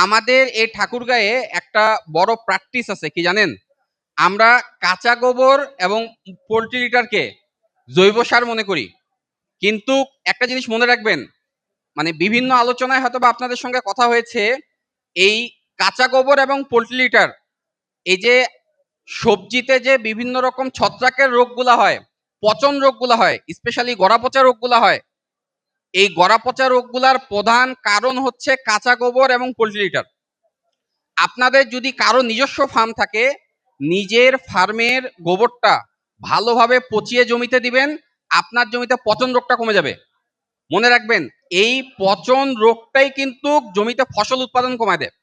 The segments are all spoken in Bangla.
আমাদের এই ঠাকুরগাঁয়ে একটা বড় প্র্যাকটিস আছে কি জানেন? আমরা কাঁচা গোবর এবং পোল্ট্রি লিটারকে জৈব সার মনে করি। কিন্তু একটা জিনিস মনে রাখবেন, মানে বিভিন্ন আলোচনায় হয়তো বা আপনাদের সঙ্গে কথা হয়েছে, এই কাঁচা গোবর এবং পোল্ট্রি লিটার, এই যে সবজিতে যে বিভিন্ন রকম ছত্রাকের রোগগুলা হয়, পচন রোগগুলা হয়, স্পেশালি গড়া পচা রোগগুলা হয়, এই গড়া পচা রোগগুলার প্রধান কারণ হচ্ছে কাঁচা গোবর এবং পোল্ট্রি লিটার। আপনাদের যদি কারো নিজস্ব ফার্ম থাকে, নিজের ফার্মের গোবরটা ভালোভাবে পচিয়ে জমিতে দিবেন, আপনার জমিতে পচন রোগটা কমে যাবে। মনে রাখবেন, এই পচন রোগটাই কিন্তু জমিতে ফসল উৎপাদন কমায় দেয়।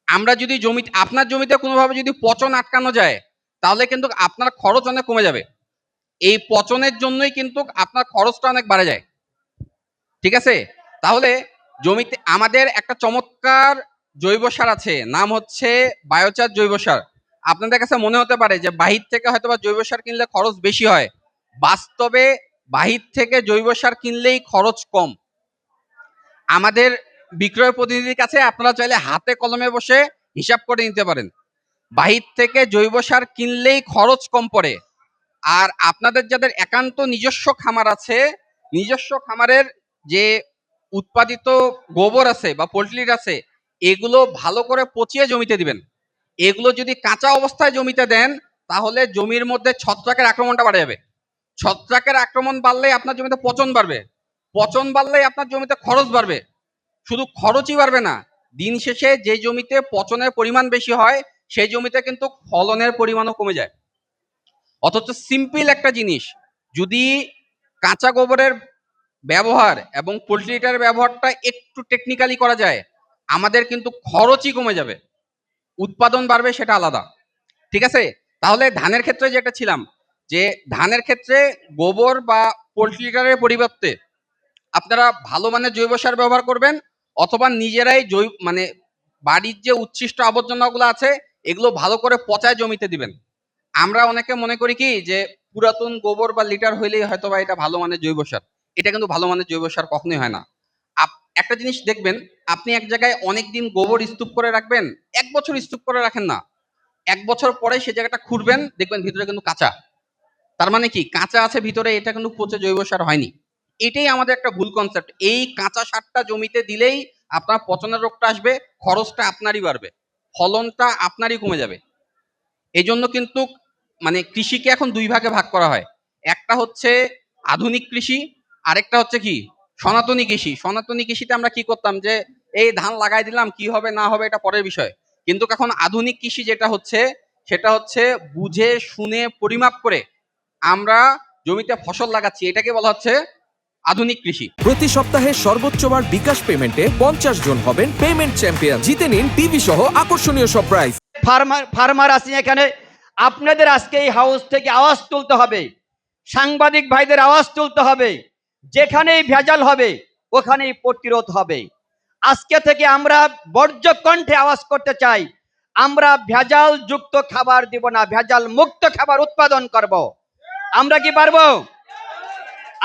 আমরা যদি আপনার জমিতে কোনোভাবে যদি পচন আটকানো যায়, তাহলে কিন্তু আপনার খরচ অনেক কমে যাবে। এই পচনের জন্যই কিন্তু আপনার খরচটা অনেক বাড়ে যায়। ঠিক আছে? তাহলে জমিতে আমাদের একটা চমৎকার জৈব সার আছে, নাম হচ্ছে বায়োচার জৈব সার। আপনাদের কাছে মনে হতে পারে যে বাহির থেকে হয়তো বা জৈব সার কিনলে খরচ বেশি হয়। বাস্তবে বাহির থেকে জৈব সার কিনলেই খরচ কম। আমাদের বিক্রয় প্রতিনিধির কাছে আপনারা চাইলে হাতে কলমে বসে হিসাব করে নিতে পারেন। বাহির থেকে জৈব সার কিনলেই খরচ কম পড়ে। আর আপনাদের যাদের একান্ত নিজস্ব খামার আছে, নিজস্ব খামারের যে উৎপাদিত গোবর আছে বা পোল্ট্রি আছে, এগুলো ভালো করে পচিয়ে জমিতে দিবেন। এগুলো যদি কাঁচা অবস্থায় জমিতে দেন, তাহলে জমির মধ্যে ছত্রাকের আক্রমণটা বাড়ে যাবে। ছত্রাকের আক্রমণ বাড়লেই আপনার জমিতে পচন বাড়বে। পচন বাড়লেই আপনার জমিতে খরচ বাড়বে। শুধু খরচই বাড়বে না, দিন শেষে যে জমিতে পচনের পরিমাণ বেশি হয়, সেই জমিতে কিন্তু ফলনের পরিমাণও কমে যায়। অথচ সিম্পল একটা জিনিস, যদি কাঁচা গোবরের ব্যবহার এবং পোল্ট্রি লিটারের ব্যবহারটা একটু টেকনিক্যালি করা যায়, আমাদের কিন্তু খরচই কমে যাবে, উৎপাদন বাড়বে, সেটা আলাদা। ঠিক আছে? তাহলে ধানের ক্ষেত্রে যেটা ছিলাম, যে ধানের ক্ষেত্রে গোবর বা পোল্ট্রি লিটারের পরিবর্তে আপনারা ভালো মানের জৈব সার ব্যবহার করবেন, অথবা নিজেরাই মানে বাড়ির যে উচ্ছিষ্ট আবর্জনাগুলো আছে, এগুলো ভালো করে পচায় জমিতে দিবেন। আমরা অনেকে মনে করি কি যে পুরাতন গোবর বা লিটার হইলেই হয়তো বা এটা ভালো মানের জৈব সার। এটা কিন্তু ভালো মানের জৈব সার কখনোই হয় না। একটা জিনিস দেখবেন, আপনি এক জায়গায় অনেকদিন গোবর স্তূপ করে রাখবেন, 1 বছর স্তূপ করে রাখেন না, 1 বছর পরে সে জায়গাটা খুঁড়বেন, দেখবেন ভিতরে কিন্তু কাঁচা। তার মানে কি, কাঁচা আছে ভিতরে, এটা কিন্তু পচে জৈব সার হয়নি। এটাই আমাদের একটা ভুল কনসেপ্ট। এই কাঁচা সারটা জমিতে দিলেই আপনার পচনের রোগটা আসবে, খরচটা আপনারই বাড়বে, ফলনটা আপনারই কমে যাবে। এই জন্য কিন্তু মানে কৃষিকে এখন 2 ভাগে ভাগ করা হয়। একটা হচ্ছে আধুনিক কৃষি, আরেকটা হচ্ছে কি সনাতনী কৃষি। সনাতনী কৃষিতে আমরা কি করতাম, যে এই ধান লাগাই দিলাম, কি হবে না হবে এটা পরের বিষয়। কিন্তু এখন আধুনিক কৃষি যেটা হচ্ছে, সেটা হচ্ছে বুঝে শুনে পরিমাপ করে আমরা জমিতে ফসল লাগাচ্ছি, এটাকে বলা হচ্ছে আধুনিক কৃষি। প্রতি সপ্তাহে সর্বোচ্চবার বিকাশ পেমেন্টে 50 জন হবেন পেমেন্ট চ্যাম্পিয়ন। জিতে নিন টিভি সহ আকর্ষণীয় সব প্রাইজ। ফার্মার আছেন এখানে, আপনাদের আজকে এই হাউস থেকে আওয়াজ তুলতে হবে, সাংবাদিক ভাইদের আওয়াজ তুলতে হবে। যেখানেই ভেজাল হবে ওখানেই প্রতিরোধ হবে। আজকে থেকে আমরা বর্জ্য কণ্ঠে আওয়াজ করতে চাই, আমরা ভেজাল যুক্ত খাবার দিব না, ভেজাল মুক্ত খাবার উৎপাদন করব। আমরা কি পারবো?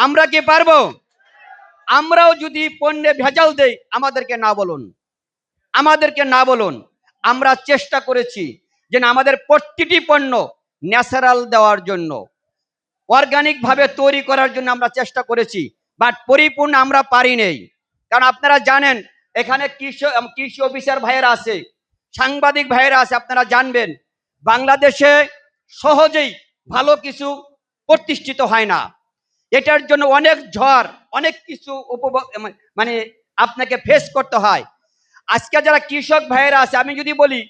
আমরা কি পারবো? আমরাও যদি পণ্যে ভেজাল দেই, আমাদেরকে না বলুন, আমাদেরকে না বলুন। আমরা চেষ্টা করেছি যে আমাদের প্রতিটি পণ্য ন্যাচারাল দেওয়ার জন্য, অর্গানিক ভাবে তৈরি করার জন্য আমরা চেষ্টা করেছি, বাট পরিপূর্ণ আমরা পারি নেই। কারণ আপনারা জানেন এখানে কৃষি অফিসার ভাইয়েরা আছে, সাংবাদিক ভাইয়েরা আছে, আপনারা জানবেন বাংলাদেশে সহজেই ভালো কিছু প্রতিষ্ঠিত হয় না। এটার জন্য অনেক ঝড়, অনেক কিছু মানে আপনাকে ফেস করতে হয়। আজকে যারা কৃষক ভাইয়েরা আছে, আমি যদি বলি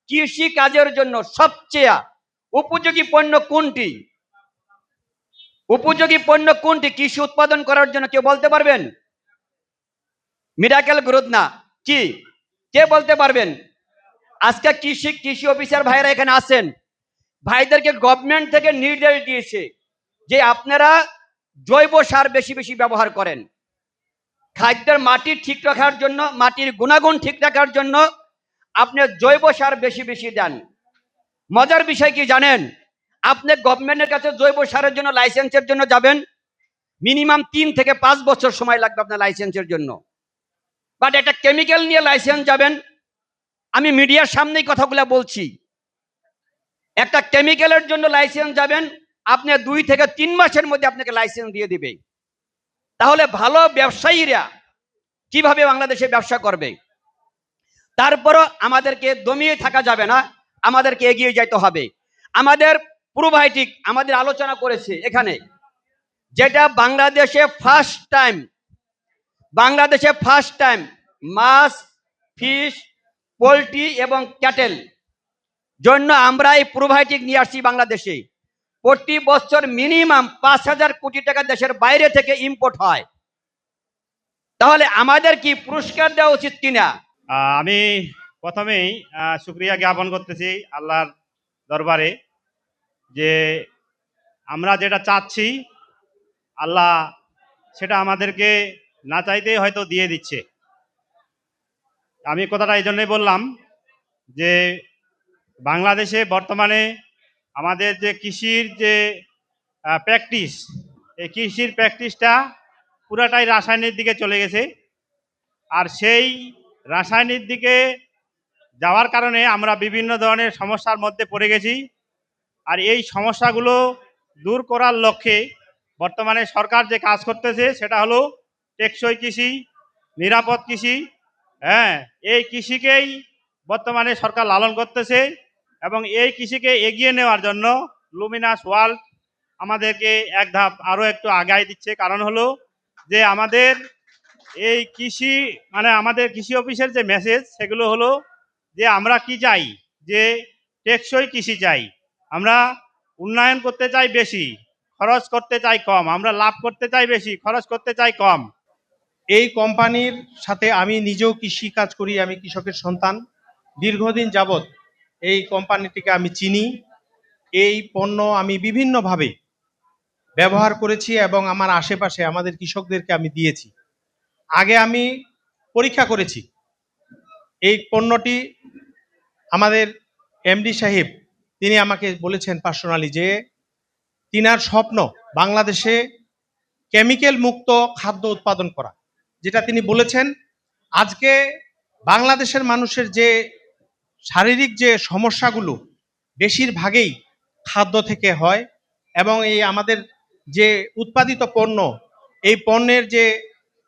কৃষি কাজের জন্য সবচেয়ে উপযোগী পণ্য কোনটি, উপযোগী পণ্য কোনটি কৃষি উৎপাদন করার জন্য, কেউ বলতে পারবেন? মিরাকেল গ্রোথ না কি? কে বলতে পারবেন? আজকে কৃষি অফিসার ভাইরা এখানে আছেন, ভাইদেরকে গভর্নমেন্ট থেকে নির্দেশ দিয়েছে যে আপনারা জৈব সার বেশি বেশি ব্যবহার করেন। খাদ্যের মাটি ঠিক রাখার জন্য, মাটির গুণাগুণ ঠিক রাখার জন্য আপনি জৈব সার বেশি বেশি দেন। মজার বিষয় কি জানেন? আপনি গভর্নমেন্টের কাছে জৈব সারের জন্য লাইসেন্সের জন্য যাবেন, মিনিমাম 3 থেকে 5 বছর সময় লাগবে আপনার লাইসেন্সের জন্য। বাট একটা কেমিক্যাল নিয়ে লাইসেন্স যাবেন, আমি মিডিয়ার সামনেই কথাগুলো বলছি, একটা কেমিক্যালের জন্য লাইসেন্স যাবেন, আপনি 2 থেকে 3 মাসের মধ্যে আপনাকে লাইসেন্স দিয়ে দিবে। তাহলে ভালো ব্যবসায়ীরা কিভাবে বাংলাদেশে ব্যবসা করবে? তারপরও আমাদেরকে দমিয়ে থাকা যাবে না, আমাদেরকে এগিয়ে যেতে হবে। আমাদের প্রোবায়োটিক আমাদের আলোচনা করেছে এখানে, যেটা বাংলাদেশে ফার্স্ট টাইম মাছ, ফিশ, পোলট্রি এবং ক্যাটেল জন্য আমরা এই প্রোবায়োটিক নিয়ে আসছি বাংলাদেশে। প্রতি বছর মিনিমাম 5,000 কোটি টাকা দেশের বাইরে থেকে ইম্পোর্ট হয়। তাহলে আমাদের কি পুরস্কার দেওয়া উচিত কিনা? আমি প্রথমেই শুকরিয়া জ্ঞাপন করতেছি আল্লাহর দরবারে যে আমরা যেটা চাচ্ছি আল্লাহ সেটা আমাদেরকে না চাইতেই হয়তো দিয়ে দিচ্ছে। আমি কথাটা এই জন্যই বললাম যে বাংলাদেশে বর্তমানে আমাদের যে কৃষির যে প্র্যাকটিস, এই কৃষির প্র্যাকটিসটা পুরাটাই রাসায়নিক দিকে চলে গেছে। আর সেই রাসায়নিক দিকে যাওয়ার কারণে আমরা বিভিন্ন ধরনের সমস্যার মধ্যে পড়ে গেছি। আর এই সমস্যাগুলো দূর করার লক্ষ্যে বর্তমানে সরকার যে কাজ করতেছে সেটা হলো টেকসই কৃষি, নিরাপদ কৃষি। হ্যাঁ, এই কৃষিকেই বর্তমানে সরকার লালন করতেছে এবং এই কৃষিকে এগিয়ে নেওয়ার জন্য লুমিনাস ওয়ার্ল্ড আমাদেরকে এক ধাপ আরও একটু আগায় দিচ্ছে। কারণ হলো যে আমাদের এই কৃষি মানে আমাদের কৃষি অফিসের যে মেসেজ সেগুলো হলো যে আমরা কি চাই, যে টেকসই কৃষি চাই, আমরা উন্নয়ন করতে চাই বেশি, খরচ করতে চাই কম, আমরা লাভ করতে চাই বেশি, খরচ করতে চাই কম। এই কোম্পানির সাথে আমি নিজেও কৃষি কাজ করি, আমি কৃষকের সন্তান। দীর্ঘদিন যাবৎ এই কোম্পানিটিকে আমি চিনি। এই পণ্য আমি বিভিন্নভাবে ব্যবহার করেছি এবং আমার আশেপাশে আমাদের কৃষকদেরকে আমি দিয়েছি। আগে আমি পরীক্ষা করেছি এই পণ্যটি। আমাদের এমডি সাহেব তিনি আমাকে বলেছেন পার্সোনালি যে তিনার স্বপ্ন বাংলাদেশে কেমিক্যাল মুক্ত খাদ্য উৎপাদন করা। যেটা তিনি বলেছেন, আজকে বাংলাদেশের মানুষের যে শারীরিক যে সমস্যাগুলো বেশিরভাগই খাদ্য থেকে হয় এবং এই আমাদের যে উৎপাদিত পণ্য, এই পণ্যের যে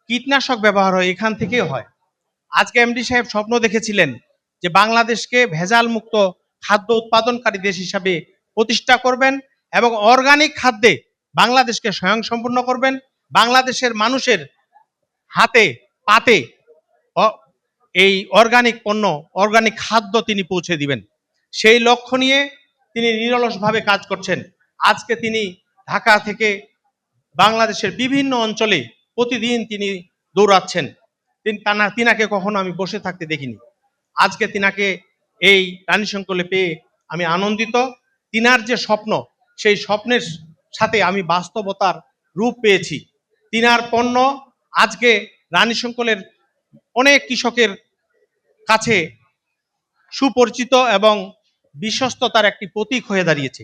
কীটনাশক ব্যবহার হয় এখান থেকেই হয়। আজকে এমডি সাহেব স্বপ্ন দেখেছিলেন যে বাংলাদেশকে ভেজাল মুক্ত খাদ্য উৎপাদনকারী দেশ হিসাবে প্রতিষ্ঠা করবেন এবং অর্গানিক খাদ্যে বাংলাদেশকে স্বয়ংসম্পূর্ণ করবেন। বাংলাদেশের মানুষের হাতে পাতে এই অর্গানিক পণ্য, অর্গানিক খাদ্য তিনি পৌঁছে দিবেন। সেই লক্ষ্য নিয়ে তিনি নিরলসভাবে কাজ করছেন। আজকে তিনি ঢাকা থেকে বাংলাদেশের বিভিন্ন অঞ্চলে প্রতিদিন তিনি দৌড়াচ্ছেন। তিনাকে কখনো আমি বসে থাকতে দেখিনি। আজকে তিনাকে এই রানীশঙ্কলে পেয়ে আমি আনন্দিত। তিনার যে স্বপ্ন, সেই স্বপ্নের সাথে আমি বাস্তবতার রূপ পেয়েছি। তিনার পণ্য আজকে রানীশঙ্কলের অনেক কৃষকের কাছে সুপরিচিত এবং বিশ্বস্ততার একটি প্রতীক হয়ে দাঁড়িয়েছে।